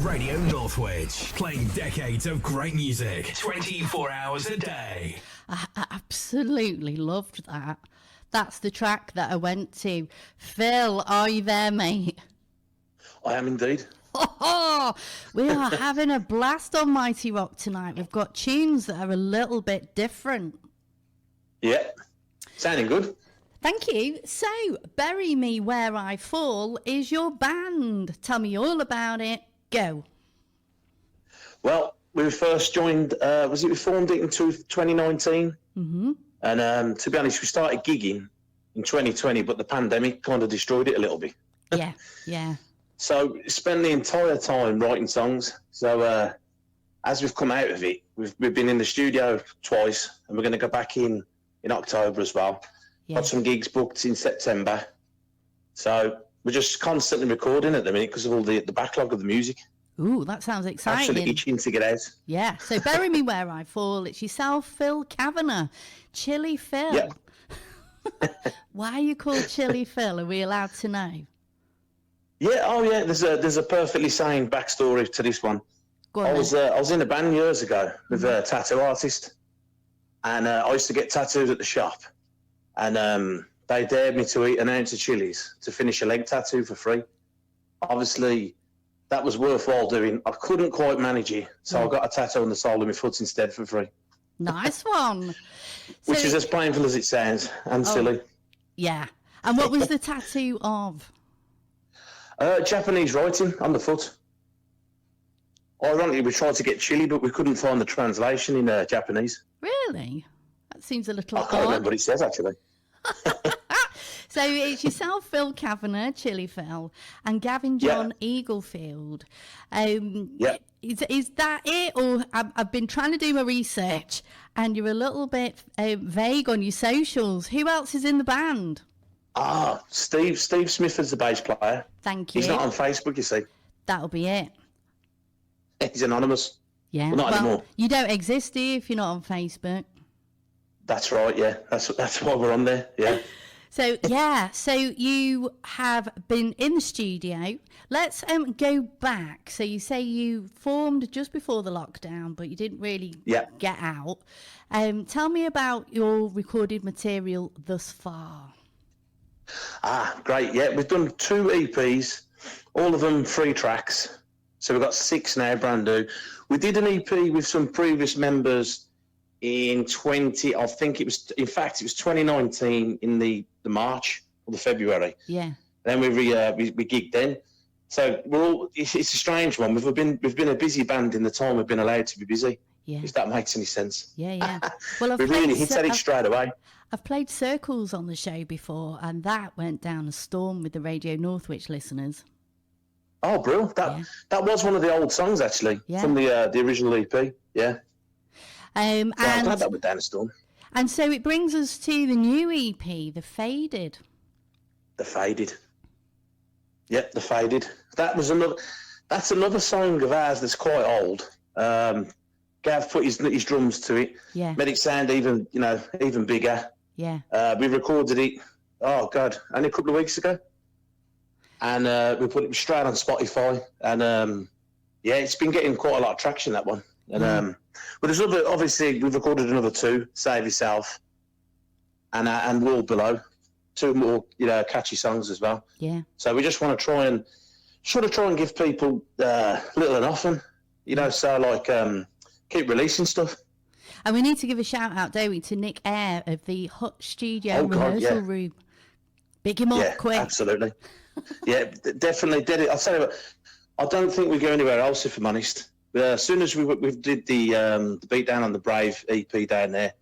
Radio Northwich, playing decades of great music, 24 hours a day. I absolutely loved that. That's the track that I went to. Phil, are you there, mate? I am indeed. Oh, we are having a blast on Mighty Rock tonight. We've got tunes that are a little bit different. Yeah, sounding good. Thank you. So, Bury Me Where I Fall is your band. Tell me all about it. Go. Well, we first joined, we formed it in 2019? Mm-hmm. And to be honest, we started gigging in 2020, but the pandemic kind of destroyed it a little bit. Yeah. So spent the entire time writing songs. So as we've come out of it, we've been in the studio twice, and we're going to go back in October as well. Yeah. Got some gigs booked in September. So we're just constantly recording at the minute because of all the backlog of the music. Ooh, that sounds exciting. Absolutely itching to get out. Yeah, so Bury Me Where I Fall, it's yourself, Phil Kavanagh, Chilly Phil. Yep. Why are you called Chilly Phil? Are we allowed to know? Yeah, there's a perfectly sane backstory to this one. Go on, I was in a band years ago with a tattoo artist, and I used to get tattooed at the shop, and they dared me to eat an ounce of chilies to finish a leg tattoo for free. Obviously, that was worthwhile doing. I couldn't quite manage it, so I got a tattoo on the sole of my foot instead for free. Nice one. Which is as painful as it sounds, and silly. Yeah. And what was the tattoo of? Japanese writing on the foot. Ironically, we tried to get chili, but we couldn't find the translation in Japanese. Really? That seems a little I can't odd. remember what it says, actually. So it's yourself, Phil Kavanagh, Chilly Phil, and Gavin John Eaglefield. Is that it? Or I've been trying to do my research, and you're a little bit vague on your socials. Who else is in the band? Steve Smith is the bass player. Thank you. He's not on Facebook, you see. That'll be it. He's anonymous. Yeah. Well, not anymore. You don't exist, do you, if you're not on Facebook? That's right, yeah. That's why we're on there, yeah. So you have been in the studio. Let's go back. So you say you formed just before the lockdown, but you didn't really get out. Tell me about your recorded material thus far. Great, yeah. We've done 2 EPs, all of them 3 tracks. So we've got 6 now, brand new. We did an EP with some previous members in 2019 in the March or the February. Yeah. Then we gigged then. So it's a strange one. We've been a busy band in the time we've been allowed to be busy. Yeah. If that makes any sense. Yeah. Well, we really hit at it straight away. I've played Circles on the show before, and that went down a storm with the Radio Northwich listeners. Oh, bro, that was one of the old songs actually from the original EP. Yeah. And I'm glad that went down a storm. And so it brings us to the new EP, The Faded. The Faded. Yep, The Faded. That's another song of ours that's quite old. Gav put his drums to it. Yeah. Made it sound even bigger. Yeah. We recorded it, only a couple of weeks ago. And we put it straight on Spotify. And it's been getting quite a lot of traction, that one. And but there's obviously we've recorded another 2, Save Yourself and Wall Below, 2 more catchy songs as well. Yeah. So we just want to try and give people little and often, so like keep releasing stuff. And we need to give a shout out, don't we, to Nick Eyre of the Hut Studio rehearsal room. Big him up quick. Absolutely. Yeah, definitely did it. I'll tell you what, I don't think we go anywhere else, if I'm honest. As soon as we did the Beatdown on the Brave EP down there,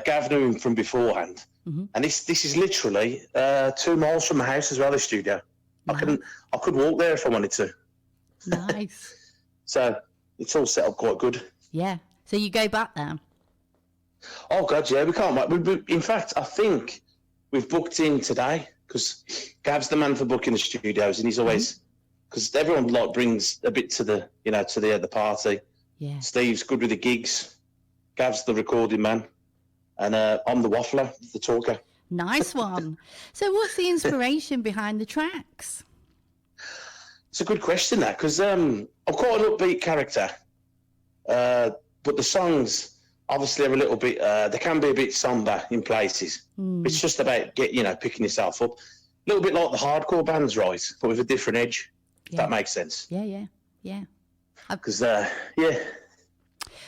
Gav knew him from beforehand, and this is literally 2 miles from my house as well. The studio, nice. I could walk there if I wanted to. Nice. So it's all set up quite good. Yeah. So you go back there? Oh God, yeah, we can't wait. In fact, I think we've booked in today because Gav's the man for booking the studios, and he's always. Because everyone brings a bit to the the party. Yeah. Steve's good with the gigs. Gav's the recording man, and I'm the waffler, the talker. Nice one. So, what's the inspiration behind the tracks? It's a good question, that, because I'm quite an upbeat character, but the songs obviously are a little bit. They can be a bit somber in places. It's just about picking yourself up, a little bit like the hardcore bands, right? But with a different edge. If that makes sense. Yeah. Because Well,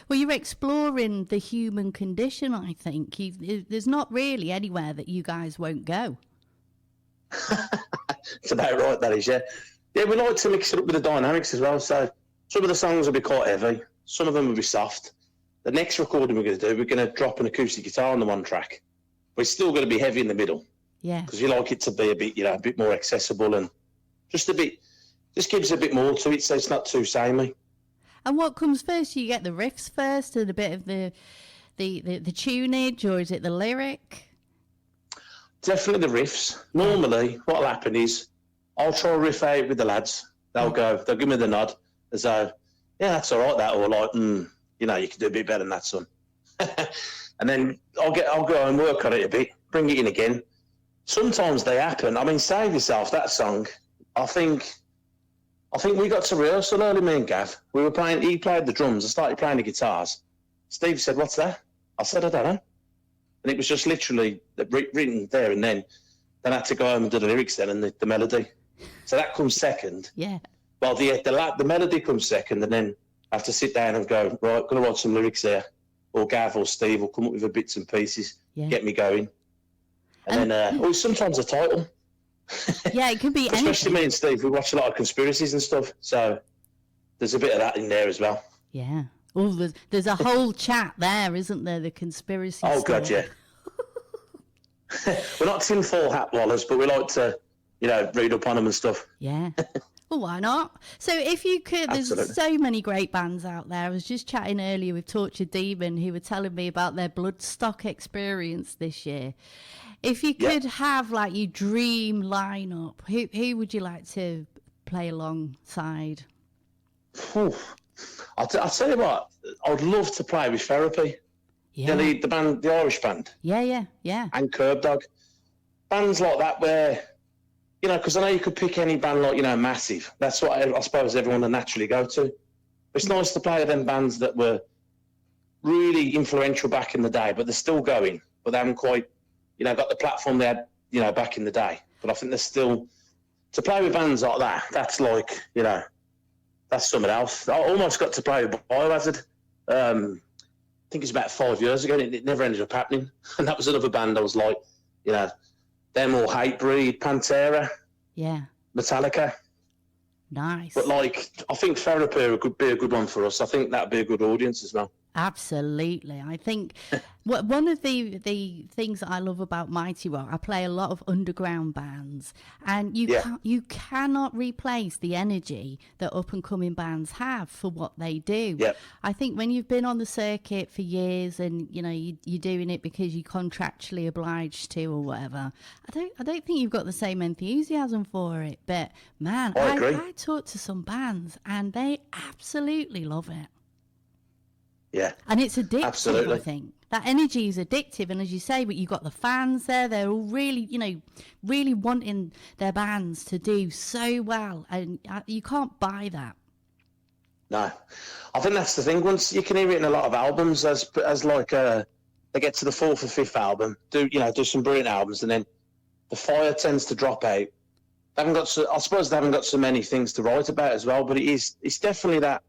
you're exploring the human condition, I think. There's not really anywhere that you guys won't go. It's about right, that is, yeah. Yeah, we like to mix it up with the dynamics as well. So some of the songs will be quite heavy. Some of them will be soft. The next recording we're going to do, we're going to drop an acoustic guitar on the one track. But it's still going to be heavy in the middle. Yeah. Because we like it to be a bit more accessible and just gives a bit more to it, so it's not too samey. And what comes first? You get the riffs first and a bit of the tunage, or is it the lyric? Definitely the riffs. Normally, what'll happen is I'll try a riff out with the lads. They'll give me the nod as though, yeah, that's all right, that, or like, you can do a bit better than that, son. And then I'll go and work on it a bit, bring it in again. Sometimes they happen. I mean, Save Yourself, that song, I think we got to rehearsal early, me and Gav. We were playing, he played the drums, I started playing the guitars. Steve said, "What's that?" I said, "I don't know." And it was just literally written there and then. Then I had to go home and do the lyrics then and the melody. So that comes second. Yeah. Well, the melody comes second, and then I have to sit down and go, right, going to write some lyrics there. Or Gav or Steve will come up with the bits and pieces, get me going. And then, sometimes a title. Yeah, it could be anything. Especially me and Steve, we watch a lot of conspiracies and stuff, so there's a bit of that in there as well. Yeah. Oh, there's a whole chat there, isn't there? The conspiracy Oh, stuff. God, yeah. We're not tinfoil hat wallers, but we like to, read up on them and stuff. Yeah. Well, why not? So if you could, there's so many great bands out there. I was just chatting earlier with Tortured Demon, who were telling me about their Bloodstock experience this year. If you could have, like, your dream lineup, who would you like to play alongside? I'll tell you what, I'd love to play with Therapy. Yeah. The band, the Irish band. Yeah. And Curb Dog. Bands like that where, because I know you could pick any band like, Massive. That's what I suppose everyone would naturally go to. It's nice to play with them bands that were really influential back in the day, but they're still going, but they haven't quite, got the platform they had, back in the day. But I think they're still, to play with bands like that, that's like, that's something else. I almost got to play with Biohazard. I think it's about 5 years ago, and it never ended up happening. And that was another band I was like, them or Hatebreed, Pantera, Metallica. Nice. But I think Therapy could be a good one for us. I think that'd be a good audience as well. Absolutely. I think one of the things that I love about Mighty Rock, I play a lot of underground bands, and you cannot replace the energy that up and coming bands have for what they do. Yep. I think when you've been on the circuit for years and you're doing it because you're contractually obliged to or whatever, I don't think you've got the same enthusiasm for it. But man, I talk to some bands and they absolutely love it. Yeah. And it's addictive, absolutely. I think. That energy is addictive. And as you say, but you've got the fans there. They're all really, really wanting their bands to do so well. And you can't buy that. No. I think that's the thing. Once you can hear it in a lot of albums as like they get to the fourth or fifth album, do some brilliant albums, and then the fire tends to drop out. I suppose they haven't got so many things to write about as well, but it's definitely that.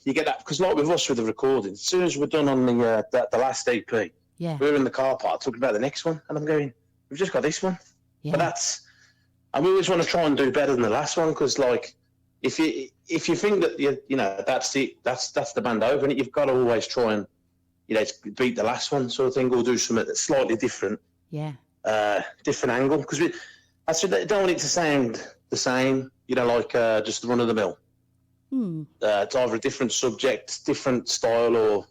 You get that because, like with us with the recording, as soon as we're done on the last EP, we're in the car park talking about the next one, and I'm going, we've just got this one. Yeah. But we always want to try and do better than the last one, because if you think that that's it, that's the band over, and you've got to always try and beat the last one sort of thing, or do something that's slightly different. Yeah. Different angle, because they don't want it to sound the same, just the run of the mill. It's either a different subject, different style, or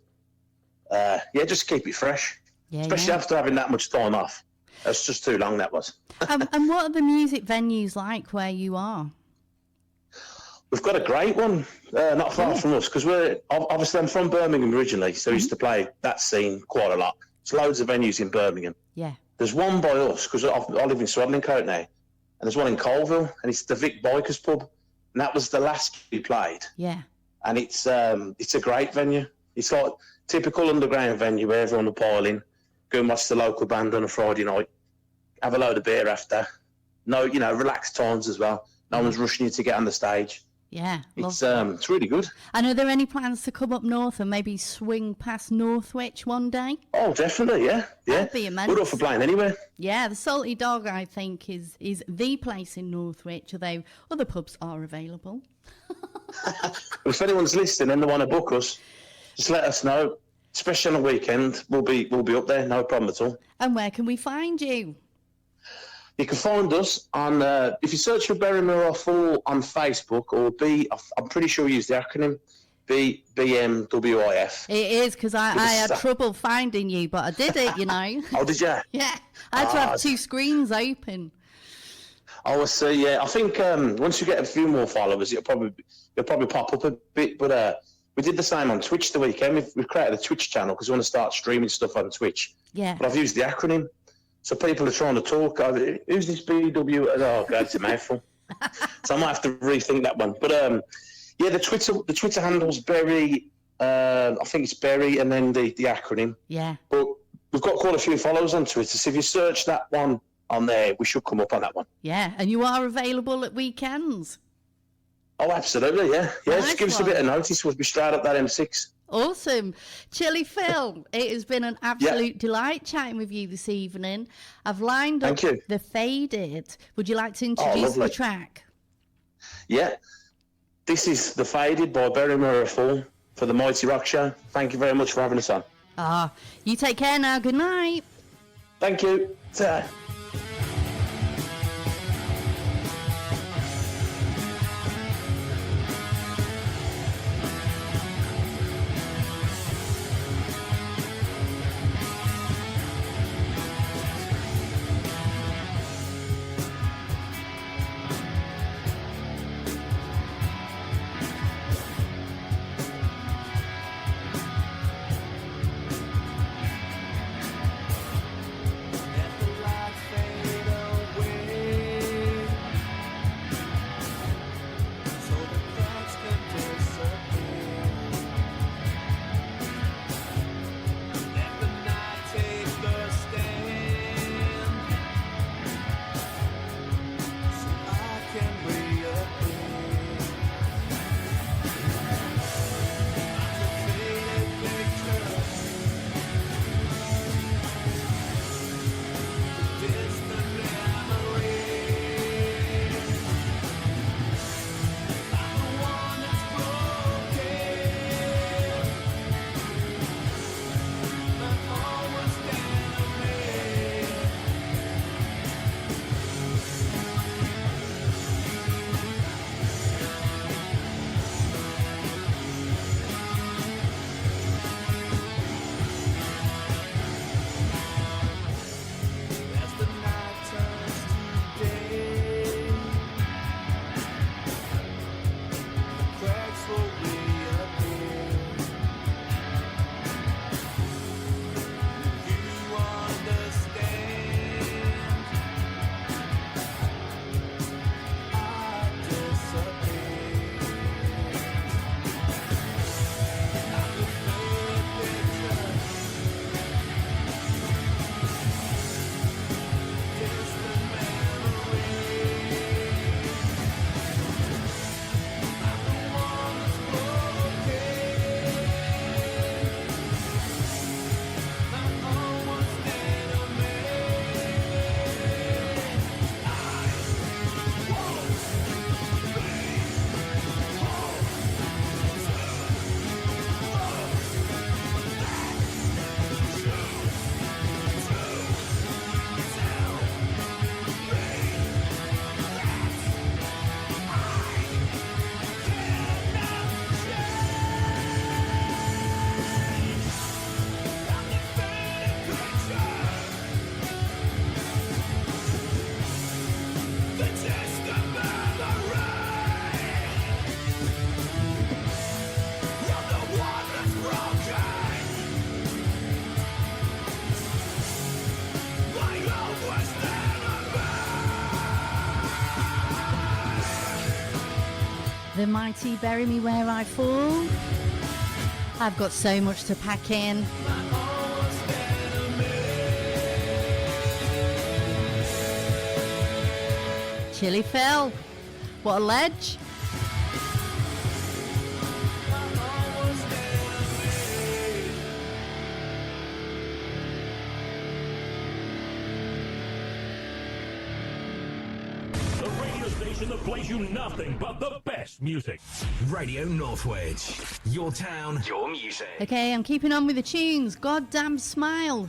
just keep it fresh. Especially after having that much time off. That's just too long, that was. And what are the music venues like where you are? We've got a great one, not far from us, because I'm from Birmingham originally, so I used to play that scene quite a lot. There's loads of venues in Birmingham. Yeah. There's one by us, because I live in Swadlincote now, there's one in Colville, and it's the Vic Bikers Pub, and that was the last we played. Yeah. And it's a great venue. It's like typical underground venue where everyone will pile in, go and watch the local band on a Friday night, have a load of beer after. No, relaxed times as well. No one's rushing you to get on the stage. Yeah, it's really good. And are there any plans to come up north and maybe swing past Northwich one day? Oh, definitely, yeah. That'd be immense. We're up for playing anywhere. Yeah, the Salty Dog, I think, is the place in Northwich, although other pubs are available. If anyone's listening and they want to book us, just let us know. Especially on the weekend, we'll be up there, no problem at all. And where can we find you? You can find us on, if you search for Berrymore Fall on Facebook, or I'm pretty sure we use the acronym, BMWIF. It is, because I had trouble finding you, but I did it, Oh, did you? Yeah, I had to have 2 screens open. Oh, I see, yeah. I think once you get a few more followers, it'll probably pop up a bit, but we did the same on Twitch the weekend. We've created a Twitch channel because we want to start streaming stuff on Twitch. Yeah. But I've used the acronym. So people are trying to talk. Who's this BW? Oh, God, it's a mouthful. So I might have to rethink that one. But yeah, the Twitter handle's Berry. I think it's Berry, and then the acronym. Yeah. But we've got quite a few followers on Twitter. So if you search that one on there, we should come up on that one. Yeah, and you are available at weekends. Oh, absolutely, yeah. Yeah, Nice just give us a one. bit of notice. We'll be straight up that M6. Awesome. Chilly Phil, it has been an absolute delight chatting with you this evening. I've lined up the Faded. Would you like to introduce the track? Yeah. This is The Faded by Berrymore Fall for the Mighty Rock Show. Thank you very much for having us on. You take care now. Good night. Thank you. Ta. Let the light The Mighty Bury Me Where I Fall. I've got so much to pack in. Chili Phil. What a ledge. The radio station that plays you nothing but the best music. Radio Northwich. Your town, your music. Okay, I'm keeping on with the tunes. Goddamn Smile.